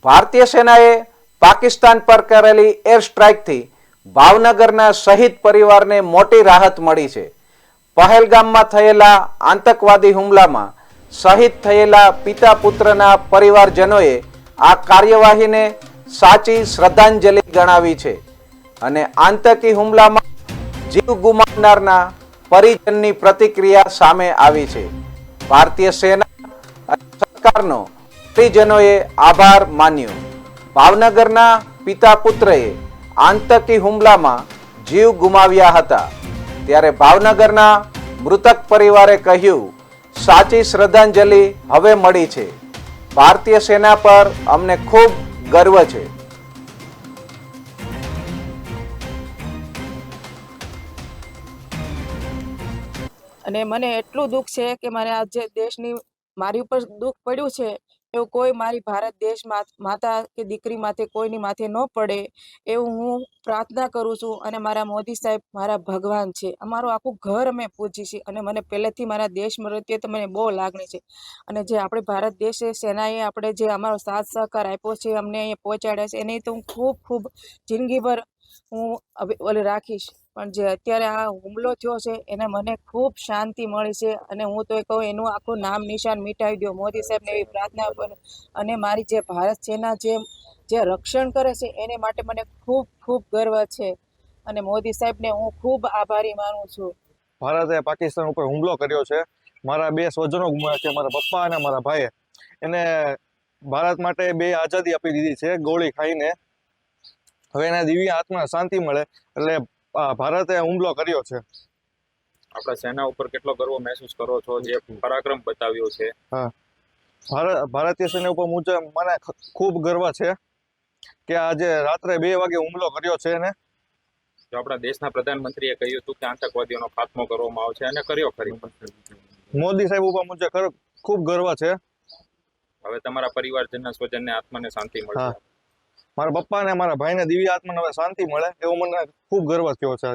ભારતીય સેનાએ પાકિસ્તાન પર કરેલી એર સ્ટ્રાઇકથી ભાવનગરના શહીદ પરિવારને મોટી રાહત મળી છે. પહેલગામમાં થયેલા આતંકવાદી હુમલામાં શહીદ થયેલા પિતા પુત્રના પરિવારજનોએ આ કાર્યવાહીને સાચી શ્રદ્ધાંજલિ ગણાવી છે અને આતંકી હુમલામાં જીવ ગુમાવનારના પરિજનની પ્રતિક્રિયા સામે આવી છે. ભારતીય સેના અને સરકારનો પરિજનોએ આભાર માન્યો. ભાવનગરના પિતા પુત્રએ આતંકી હુમલામાં જીવ ગુમાવ્યા હતા ત્યારે ભાવનગરના મૃતક પરિવારે કહ્યું, સાચી શ્રદ્ધાંજલિ હવે મળી છે. ભારતીય સેના પર અમને ખૂબ ગર્વ છે. અને મને એટલું દુઃખ છે કે મારે આ જે દેશની મારી ઉપર દુઃખ પડ્યું છે એવું કોઈ મારી ભારત દેશ માતા કે દીકરી માથે કોઈની માથે ન પડે એવું હું પ્રાર્થના કરું છું. અને મારા મોદી સાહેબ મારા ભગવાન છે. અમારું આખું ઘર અમે પૂજી છે અને મને પહેલેથી મારા દેશ પ્રત્યે તો મને બહુ લાગણી છે. અને જે આપણે ભારત દેશે સેનાએ આપણે જે અમારો સાથ સહકાર આપ્યો છે, અમને અહીંયા પહોંચાડ્યા છે, એની તો હું ખૂબ ખૂબ જિંદગીભર હું રાખીશ. પણ જે અત્યારે આ હુમલો થયો છે એને મને ખૂબ શાંતિ મળી છે અને હું તો કહું એનું આખું નામ નિશાન મિટાવી દો મોદી સાહેબને એવી પ્રાર્થના કરું. અને મારી જે ભારત સેના જે રક્ષણ કરે છે એને માટે મને ખૂબ ખૂબ ગર્વ છે અને મોદી સાહેબને હું ખૂબ આભારી માનું છું. ભારતે પાકિસ્તાન ઉપર હુમલો કર્યો છે. મારા બે સ્વજનો ગુમાવ્યા છે, મારા પપ્પા અને મારા ભાઈએ. એને ભારત માટે બે આઝાદી આપી દીધી છે ગોળી ખાઈને. હવે એના દિવ્ય આત્માને શાંતિ મળે એટલે ભારતે હુમલો કર્યો છે. આપણા સેના ઉપર કેટલો ગર્વ મહેસૂસ કરો છો, જે પરાક્રમ બતાવ્યો છે? હા, ભારતીય સેના ઉપર મુજબ મને ખૂબ ગર્વ છે કે આજે રાત્રે 2 વાગે હુમલો કર્યો છે. એને જો આપણા દેશના પ્રધાનમંત્રીએ કહ્યું હતું કે આતંકવાદીઓનો ખાત્મો કરવામાં આવશે અને કર્યો ખરી. મોદી સાહેબ ઉપર મુજબ ખૂબ ગર્વ છે. હવે તમારા પરિવારજનના સ્વજનને આત્માને શાંતિ મળશે. મારા પપ્પા અને મારા ભાઈને દિવ્ય આત્માને હવે શાંતિ મળે એવો મને ખૂબ ગર્વ થયો છે.